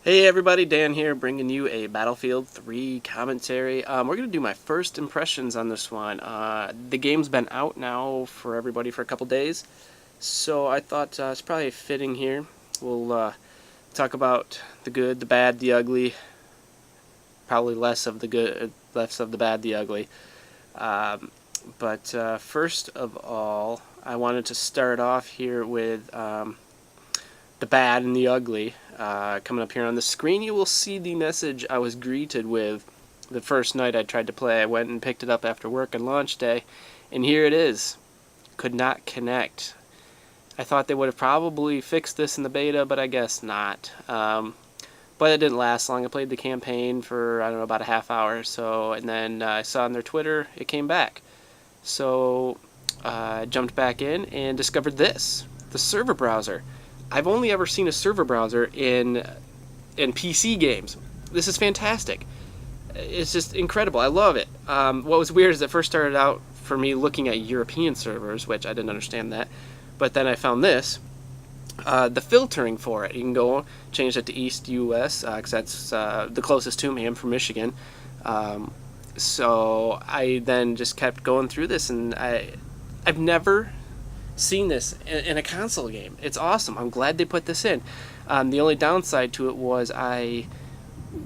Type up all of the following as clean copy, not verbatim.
Hey everybody, Dan here, bringing you a Battlefield 3 commentary. We're going to do my first impressions on this one. The game's been out now for everybody for a couple days, so I thought it's probably fitting here. We'll talk about the good, the bad, the ugly, probably less of the good, less of the bad, the ugly. But first of all, I wanted to start off here with the bad and the ugly. Coming up here on the screen, you will see the message I was greeted with the first night I tried to play. I went and picked it up after work on launch day, and here it is. Could not connect. I thought they would have probably fixed this in the beta, but I guess not. But it didn't last long. I played the campaign for, I don't know, about a half hour or so, and then I saw on their Twitter it came back. So I jumped back in and discovered this, the server browser. I've only ever seen a server browser in PC games. This is fantastic. It's just incredible. I love it. What was weird is it first started out for me looking at European servers, which I didn't understand that. But then I found this. The filtering for it. You can go change it to East US, because that's the closest to me. I'm from Michigan. So I then just kept going through this, and I've never seen this in a console game. It's awesome. I'm glad they put this in. The only downside to it was I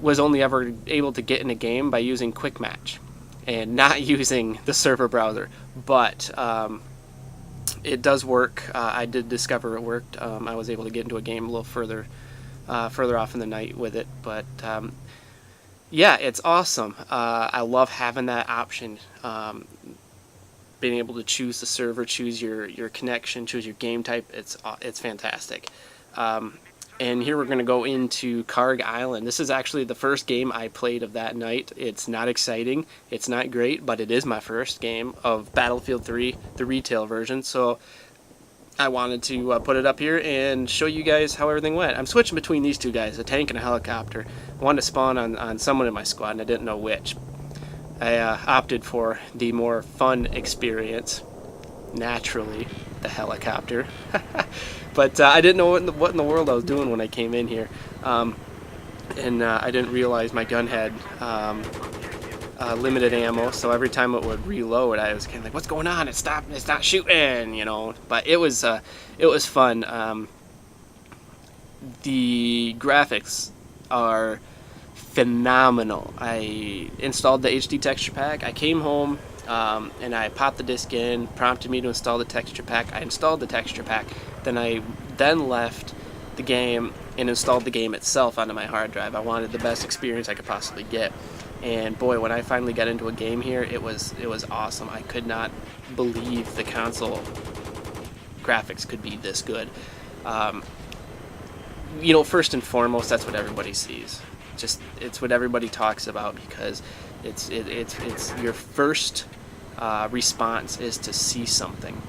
was only ever able to get in a game by using Quick Match and not using the server browser. But it does work. I did discover it worked. I was able to get into a game a little further off in the night with it. But yeah, it's awesome. I love having that option. Being able to choose the server, choose your connection, choose your game type, it's fantastic. And here we're going to go into Karg Island. This is actually the first game I played of that night. It's not exciting, it's not great, but it is my first game of Battlefield 3, the retail version, so I wanted to put it up here and show you guys how everything went. I'm switching between these two guys, a tank and a helicopter. I wanted to spawn on someone in my squad, and I didn't know which. I opted for the more fun experience, naturally, the helicopter. But I didn't know what in the world I was doing when I came in here. And I didn't realize my gun had limited ammo, so every time it would reload, I was kind of like, what's going on? It's not shooting, you know. But it was fun. The graphics are phenomenal. I installed the HD texture pack. I came home and I popped the disc in, prompted me to install the texture pack. I installed the texture pack. Then I left the game and installed the game itself onto my hard drive. I wanted the best experience I could possibly get. And boy, when I finally got into a game here, it was awesome. I could not believe the console graphics could be this good. You know, first and foremost, that's what everybody sees. It's what everybody talks about, because it's your first response is to see something,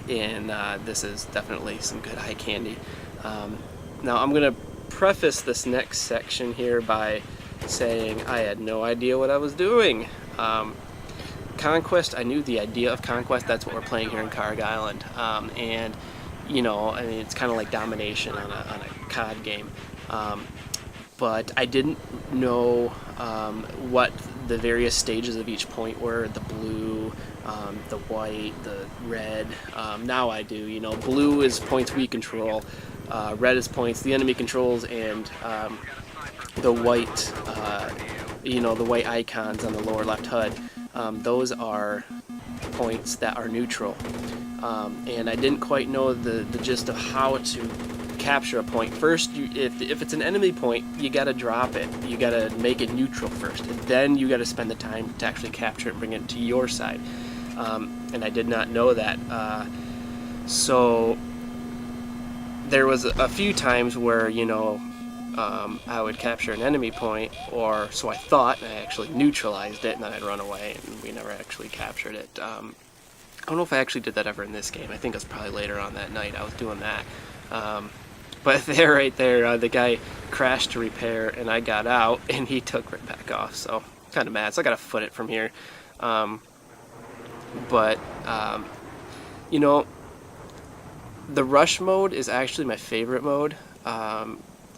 and this is definitely some good eye candy. Now I'm gonna preface this next section here by saying I had no idea what I was doing. Conquest, I knew the idea of Conquest. That's what we're playing here in Karg Island, and you know, I mean, it's kind of like domination on a COD game. But I didn't know what the various stages of each point were, the blue, the white, the red. Now I do. You know, blue is points we control, red is points the enemy controls, and the white, you know, the white icons on the lower left HUD, those are points that are neutral. And I didn't quite know the gist of how to capture a point. First, if it's an enemy point, you gotta drop it. You gotta make it neutral first, and then you gotta spend the time to actually capture it and bring it to your side. And I did not know that. So there was a few times where, you know, I would capture an enemy point, or so I thought, and I actually neutralized it, and then I'd run away, and we never actually captured it. I don't know if I actually did that ever in this game. I think it was probably later on that night I was doing that. But there, right there, the guy crashed to repair, and I got out, and he took right back off. So kind of mad. So I gotta foot it from here. But you know, the rush mode is actually my favorite mode.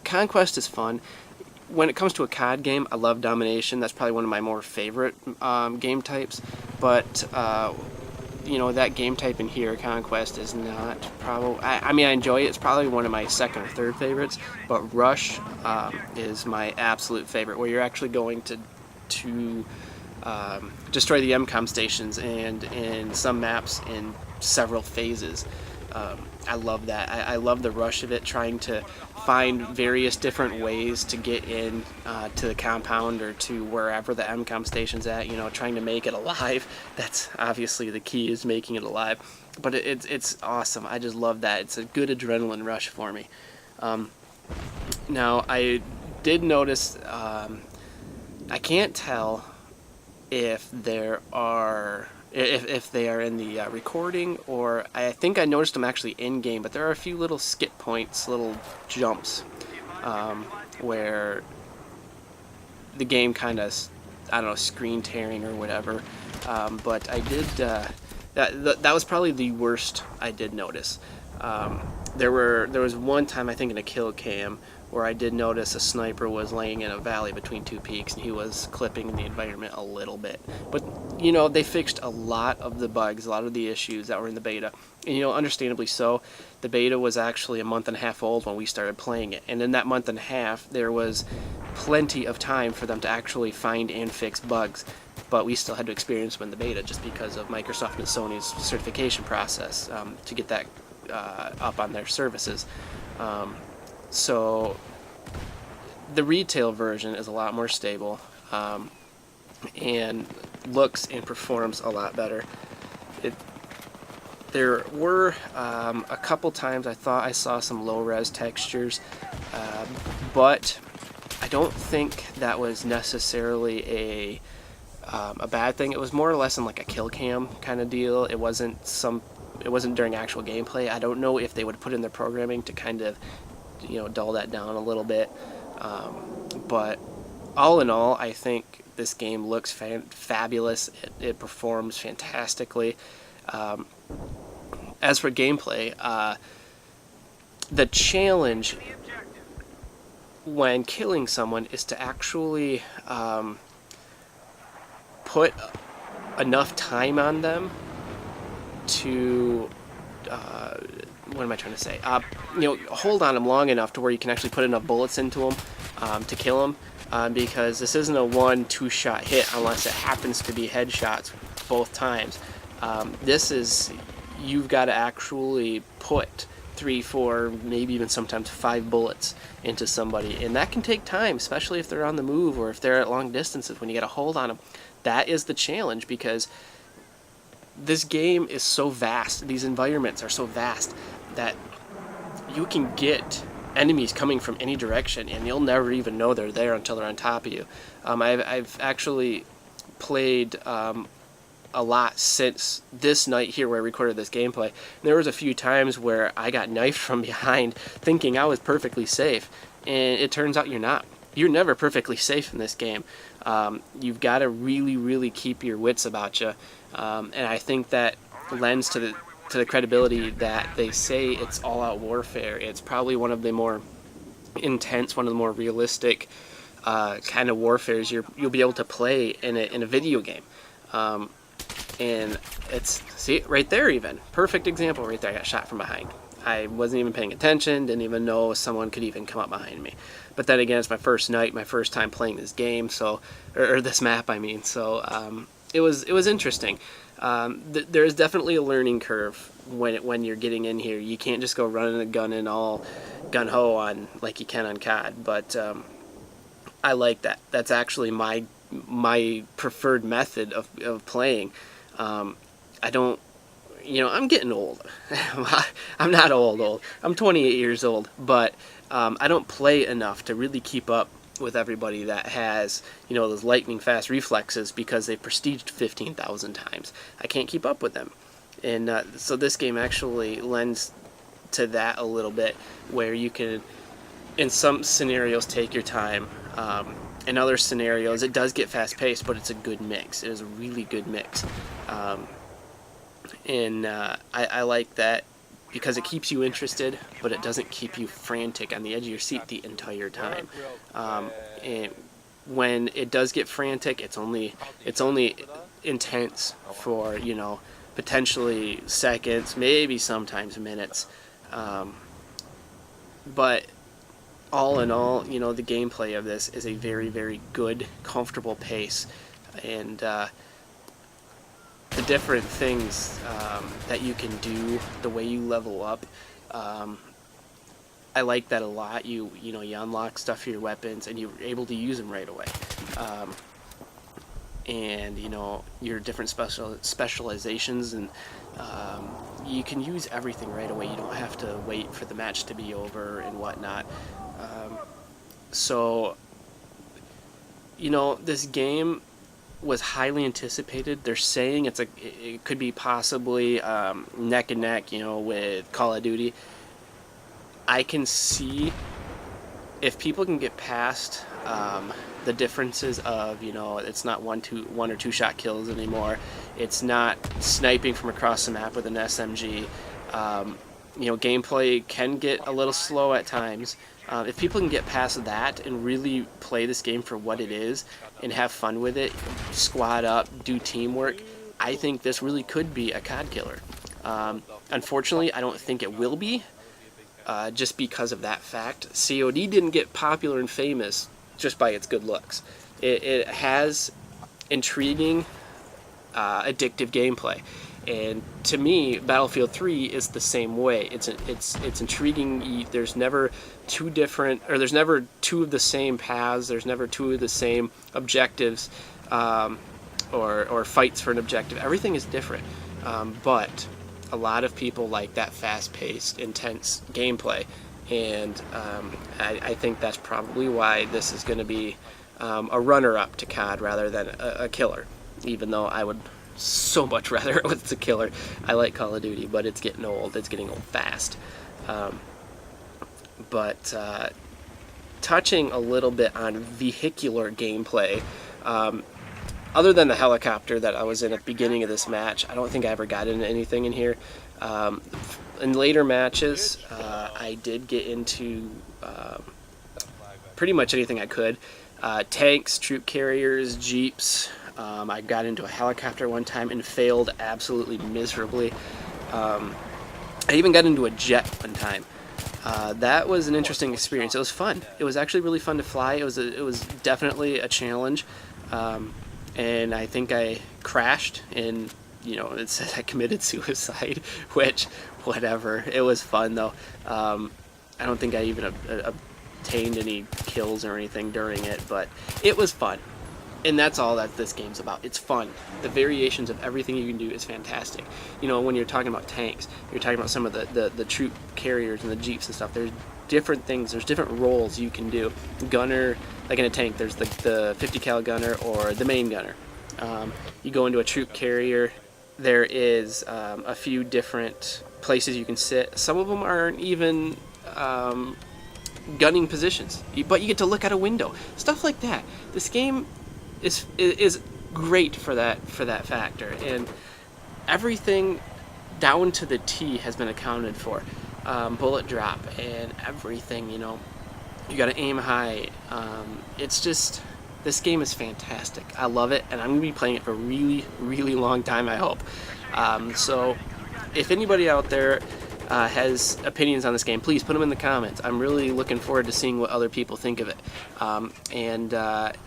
Conquest is fun. When it comes to a COD game, I love domination. That's probably one of my more favorite game types. But that game type in here, Conquest, is not probably. I mean, I enjoy it. It's probably one of my second or third favorites. But Rush is my absolute favorite, where you're actually going to destroy the MCOM stations, and in some maps in several phases. I love that. I love the rush of it, trying to find various different ways to get in to the compound or to wherever the MCOM station's at, trying to make it alive. That's obviously the key, is making it alive. But it's awesome. I just love that. It's a good adrenaline rush for me. Now, I did notice, I can't tell if there are... If they are in the recording, or I think I noticed them actually in game, but there are a few little skip points, little jumps, where the game kind of, I don't know, screen tearing or whatever. But I did that was probably the worst I did notice. There was one time, I think in a kill cam, where I did notice a sniper was laying in a valley between two peaks, and he was clipping the environment a little bit. But, they fixed a lot of the bugs, a lot of the issues that were in the beta. And, understandably so. The beta was actually a month and a half old when we started playing it. And in that month and a half, there was plenty of time for them to actually find and fix bugs. But we still had to experience them in the beta, just because of Microsoft and Sony's certification process to get that up on their services. So the retail version is a lot more stable, and looks and performs a lot better. There were a couple times I thought I saw some low-res textures, but I don't think that was necessarily a bad thing. It was more or less in like a kill cam kind of deal. It wasn't during actual gameplay. I don't know if they would put in their programming to kind of dull that down a little bit, but all in all, I think this game looks fabulous. It performs fantastically. As for gameplay, the challenge when killing someone is to actually put enough time on them to what am I trying to say? Hold on them long enough to where you can actually put enough bullets into them to kill them, because this isn't a 1-2 shot hit unless it happens to be headshots both times. You've got to actually put 3, 4, maybe even sometimes 5 bullets into somebody, and that can take time, especially if they're on the move or if they're at long distances when you get a hold on them. That is the challenge, because this game is so vast, these environments are so vast, that you can get enemies coming from any direction and you'll never even know they're there until they're on top of you. I've actually played a lot since this night here where I recorded this gameplay. There was a few times where I got knifed from behind thinking I was perfectly safe, and it turns out you're not. You're never perfectly safe in this game. You've got to really, really keep your wits about you. And I think that lends to the credibility that they say it's all-out warfare. It's probably one of the more intense, one of the more realistic kind of warfares you'll be able to play in a video game. And see, right there even. Perfect example right there. I got shot from behind. I wasn't even paying attention, didn't even know someone could even come up behind me. But then again, it's my first night, my first time playing this game, or this map, I mean. So it was interesting. There is definitely a learning curve when you're getting in here. You can't just go running a gun in all gun-ho on like you can on COD. But I like that. That's actually my preferred method of playing. I don't, I'm getting old. I'm not old. I'm 28 years old, but I don't play enough to really keep up with everybody that has, those lightning fast reflexes because they've prestiged 15,000 times. I can't keep up with them. And so this game actually lends to that a little bit, where you can, in some scenarios, take your time. In other scenarios, it does get fast-paced, but it's a good mix. It is a really good mix. And I like that because it keeps you interested, but it doesn't keep you frantic on the edge of your seat the entire time. And when it does get frantic, it's only intense for, you know, potentially seconds, maybe sometimes minutes. But all in all, you know, the gameplay of this is a very, very good, comfortable pace, and the different things that you can do, the way you level up, I like that a lot. You know, you unlock stuff for your weapons, and you're able to use them right away. And you know, your different specializations, and you can use everything right away. You don't have to wait for the match to be over and whatnot. So, you know, this game was highly anticipated. They're saying it could be possibly neck and neck, you know, with Call of Duty. I can see if people can get past the differences of, you know, it's not one or two shot kills anymore. It's not sniping from across the map with an SMG. You know, gameplay can get a little slow at times. If people can get past that and really play this game for what it is and have fun with it, squad up, do teamwork, I think this really could be a COD killer. Unfortunately, I don't think it will be, just because of that fact. COD didn't get popular and famous just by its good looks. It has intriguing, addictive gameplay. And to me, Battlefield 3 is the same way. It's intriguing. There's never two different, or there's never two of the same paths. There's never two of the same objectives, or fights for an objective. Everything is different. But a lot of people like that fast-paced, intense gameplay, and I think that's probably why this is going to be a runner-up to COD rather than a killer. Even though I would so much rather it was a killer. I like Call of Duty, but it's getting old. It's getting old fast. But touching a little bit on vehicular gameplay, other than the helicopter that I was in at the beginning of this match, I don't think I ever got into anything in here. In later matches, I did get into pretty much anything I could. Tanks, troop carriers, jeeps. I got into a helicopter one time and failed absolutely miserably. I even got into a jet one time. That was an interesting experience. It was fun. It was actually really fun to fly. It was definitely a challenge. And I think I crashed, and you know, it said I committed suicide, which, whatever. It was fun though. I don't think I even obtained any kills or anything during it, but it was fun. And that's all that this game's about. It's fun. The variations of everything you can do is fantastic. You know, when you're talking about tanks, you're talking about some of the troop carriers and the jeeps and stuff. There's different things. There's different roles you can do. Gunner, like in a tank, there's the 50 cal gunner or the main gunner. You go into a troop carrier, there is a few different places you can sit. Some of them aren't even gunning positions, but you get to look out a window. Stuff like that. This game is great for that factor, and everything down to the T has been accounted for. Bullet drop and everything, you know, you gotta aim high. It's just, this game is fantastic. I love it, and I'm gonna be playing it for a really, really long time, I hope. So if anybody out there has opinions on this game, please put them in the comments. I'm really looking forward to seeing what other people think of it. And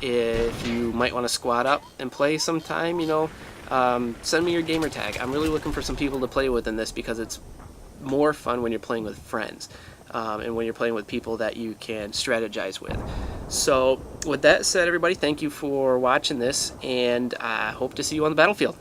if you might want to squad up and play sometime, you know, send me your gamer tag. I'm really looking for some people to play with in this, because it's more fun when you're playing with friends, and when you're playing with people that you can strategize with. So with that said, everybody, thank you for watching this, and I hope to see you on the battlefield.